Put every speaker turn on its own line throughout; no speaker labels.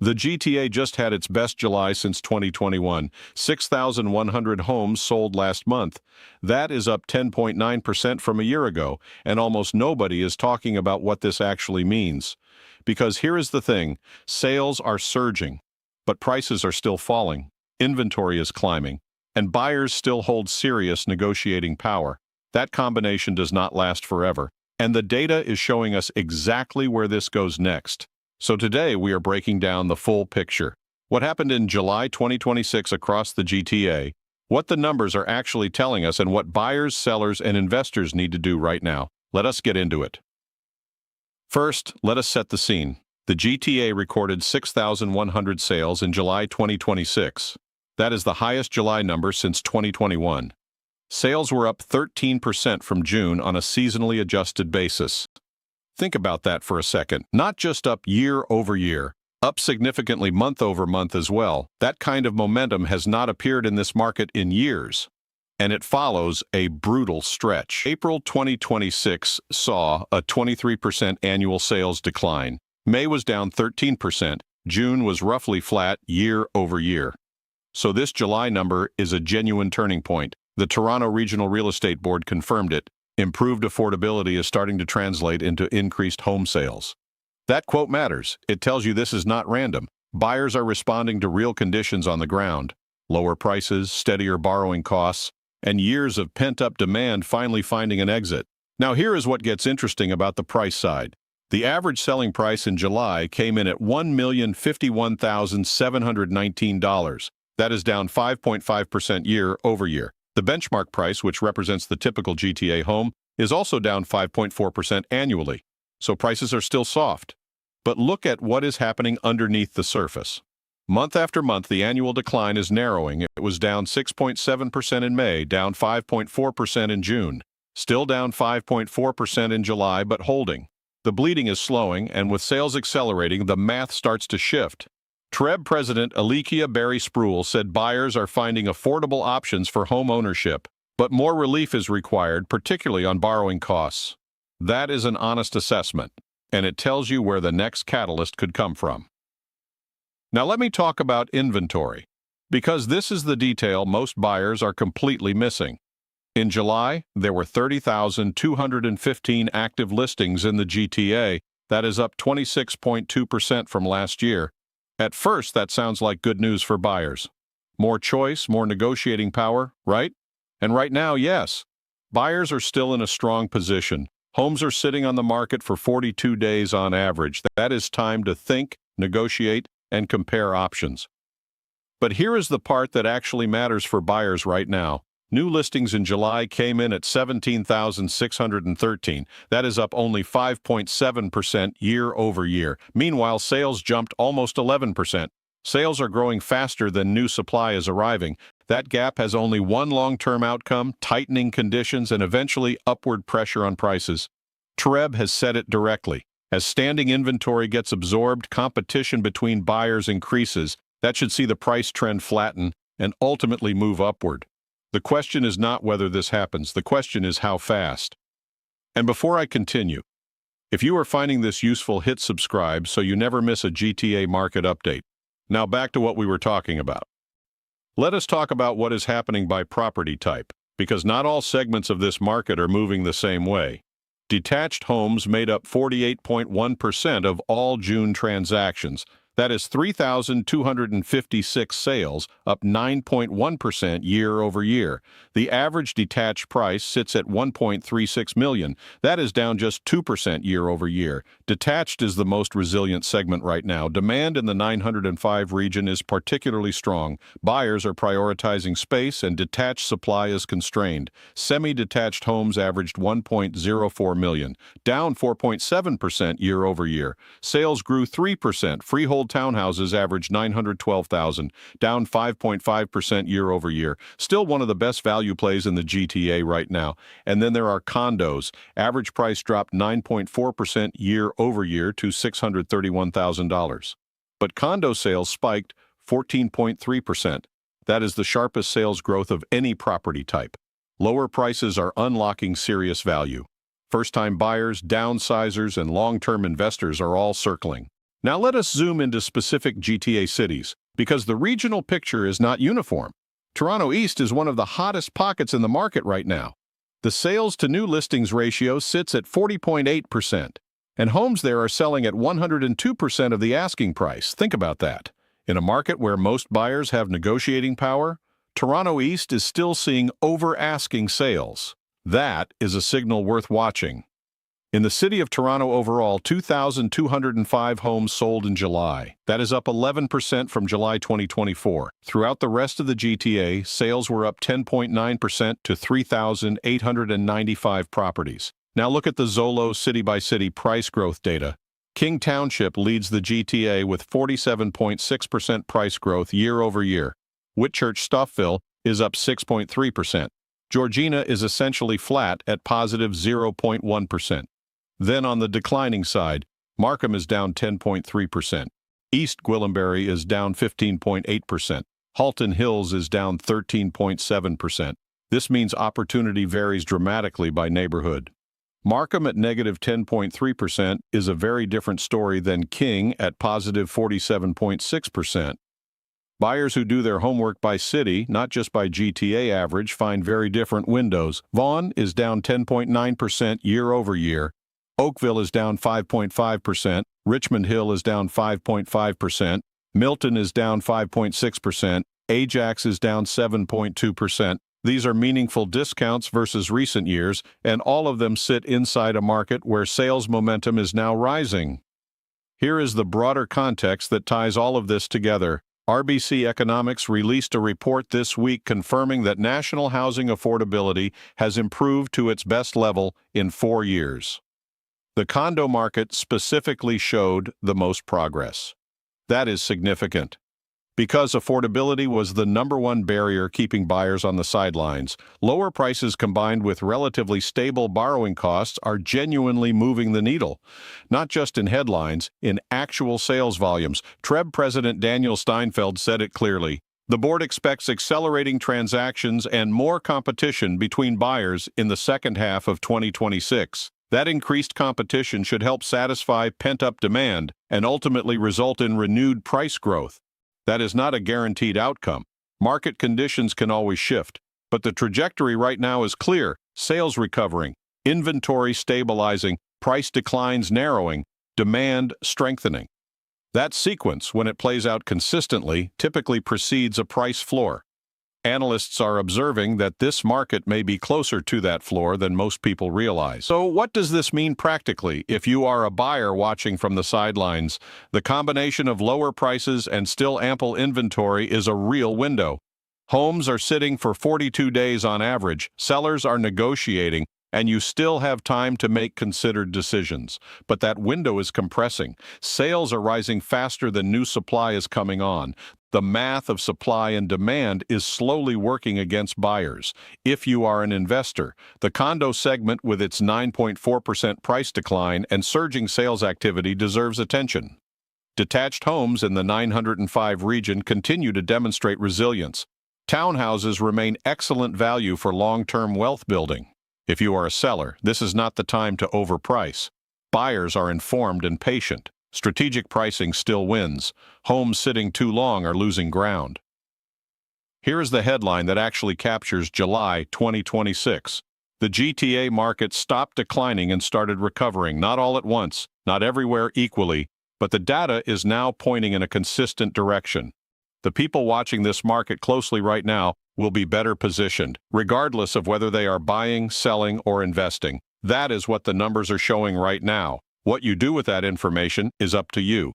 The GTA just had its best July since 2021. 6,100 homes sold last month. That is up 10.9% from a year ago, and almost nobody is talking about what this actually means. Because here is the thing, sales are surging, but prices are still falling, inventory is climbing, and buyers still hold serious negotiating power. That combination does not last forever, and the data is showing us exactly where this goes next. So today we are breaking down the full picture. What happened in July 2026 across the GTA, what the numbers are actually telling us, and what buyers, sellers, and investors need to do right now. Let us get into it. First, let us set the scene. The GTA recorded 6,100 sales in July 2026. That is the highest July number since 2021. Sales were up 13% from June on a seasonally adjusted basis. Think about that for a second. Not just up year over year, up significantly month over month as well. That kind of momentum has not appeared in this market in years. And it follows a brutal stretch. April 2026 saw a 23% annual sales decline. May was down 13%. June was roughly flat year over year. So this July number is a genuine turning point. The Toronto Regional Real Estate Board confirmed it. Improved affordability is starting to translate into increased home sales. That quote matters. It tells you this is not random. Buyers are responding to real conditions on the ground. Lower prices, steadier borrowing costs, and years of pent-up demand finally finding an exit. Now here is what gets interesting about the price side. The average selling price in July came in at $1,051,719. That is down 5.5% year over year. The benchmark price, which represents the typical GTA home, is also down 5.4% annually, so prices are still soft. But look at what is happening underneath the surface. Month after month, the annual decline is narrowing. It was down 6.7% in May, down 5.4% in June, still down 5.4% in July, but holding. The bleeding is slowing, and with sales accelerating, the math starts to shift. TREB President Alicia Berry-Spruill said buyers are finding affordable options for home ownership, but more relief is required, particularly on borrowing costs. That is an honest assessment, and it tells you where the next catalyst could come from. Now let me talk about inventory, because this is the detail most buyers are completely missing. In July, there were 30,215 active listings in the GTA. That is up 26.2% from last year. At first, that sounds like good news for buyers. More choice, more negotiating power, right? And right now, yes. Buyers are still in a strong position. Homes are sitting on the market for 42 days on average. That is time to think, negotiate, and compare options. But here is the part that actually matters for buyers right now. New listings in July came in at 17,613. That is up only 5.7% year over year. Meanwhile, sales jumped almost 11%. Sales are growing faster than new supply is arriving. That gap has only one long-term outcome: tightening conditions and eventually upward pressure on prices. TREB has said it directly. As standing inventory gets absorbed, competition between buyers increases. That should see the price trend flatten and ultimately move upward. The question is not whether this happens, the question is how fast. And before I continue, if you are finding this useful, hit subscribe so you never miss a GTA market update. Now back to what we were talking about. Let us talk about what is happening by property type, because not all segments of this market are moving the same way. Detached homes made up 48.1% of all June transactions. That is 3,256 sales, up 9.1% year over year. The average detached price sits at $1.36 million. That is down just 2% year over year. Detached is the most resilient segment right now. Demand in the 905 region is particularly strong. Buyers are prioritizing space, and detached supply is constrained. Semi-detached homes averaged $1.04 million, down 4.7% year over year. Sales grew 3%. Freehold townhouses averaged $912,000, down 5.5% year over year. Still one of the best value plays in the GTA right now. And then there are condos. Average price dropped 9.4% year over year to $631,000. But condo sales spiked 14.3%. That is the sharpest sales growth of any property type. Lower prices are unlocking serious value. First-time buyers, downsizers, and long-term investors are all circling. Now let us zoom into specific GTA cities, because the regional picture is not uniform. Toronto East is one of the hottest pockets in the market right now. The sales to new listings ratio sits at 40.8%, and homes there are selling at 102% of the asking price. Think about that. In a market where most buyers have negotiating power, Toronto East is still seeing over-asking sales. That is a signal worth watching. In the city of Toronto overall, 2,205 homes sold in July. That is up 11% from July 2024. Throughout the rest of the GTA, sales were up 10.9% to 3,895 properties. Now look at the Zolo city-by-city price growth data. King Township leads the GTA with 47.6% price growth year over year. Whitchurch-Stouffville is up 6.3%. Georgina is essentially flat at positive 0.1%. Then on the declining side, Markham is down 10.3%. East Gwillimbury is down 15.8%. Halton Hills is down 13.7%. This means opportunity varies dramatically by neighborhood. Markham at negative 10.3% is a very different story than King at positive 47.6%. Buyers who do their homework by city, not just by GTA average, find very different windows. Vaughan is down 10.9% year over year. Oakville is down 5.5%, Richmond Hill is down 5.5%, Milton is down 5.6%, Ajax is down 7.2%. These are meaningful discounts versus recent years, and all of them sit inside a market where sales momentum is now rising. Here is the broader context that ties all of this together. RBC Economics released a report this week confirming that national housing affordability has improved to its best level in 4 years. The condo market specifically showed the most progress. That is significant. Because affordability was the #1 barrier keeping buyers on the sidelines, lower prices combined with relatively stable borrowing costs are genuinely moving the needle. Not just in headlines, in actual sales volumes. TREB President Daniel Steinfeld said it clearly. The board expects accelerating transactions and more competition between buyers in the second half of 2026. That increased competition should help satisfy pent-up demand and ultimately result in renewed price growth. That is not a guaranteed outcome. Market conditions can always shift, but the trajectory right now is clear: sales recovering, inventory stabilizing, price declines narrowing, demand strengthening. That sequence, when it plays out consistently, typically precedes a price floor. Analysts are observing that this market may be closer to that floor than most people realize. So what does this mean practically if you are a buyer watching from the sidelines? The combination of lower prices and still ample inventory is a real window. Homes are sitting for 42 days on average, sellers are negotiating, and you still have time to make considered decisions. But that window is compressing. Sales are rising faster than new supply is coming on. The math of supply and demand is slowly working against buyers. If you are an investor, the condo segment with its 9.4% price decline and surging sales activity deserves attention. Detached homes in the 905 region continue to demonstrate resilience. Townhouses remain excellent value for long-term wealth building. If you are a seller, this is not the time to overprice. Buyers are informed and patient. Strategic pricing still wins. Homes sitting too long are losing ground. Here is the headline that actually captures July 2026. The GTA market stopped declining and started recovering, not all at once, not everywhere equally, but the data is now pointing in a consistent direction. The people watching this market closely right now will be better positioned, regardless of whether they are buying, selling, or investing. That is what the numbers are showing right now. What you do with that information is up to you.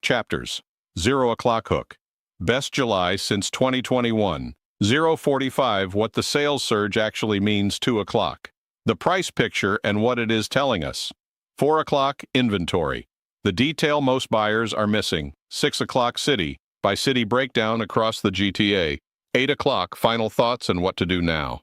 Chapters. 0 o'clock hook. Best July since 2021. 0:45 what the sales surge actually means. 2 o'clock. The price picture and what it is telling us. 4 o'clock inventory. The detail most buyers are missing. 6 o'clock city. By city breakdown across the GTA. 8 o'clock final thoughts and what to do now.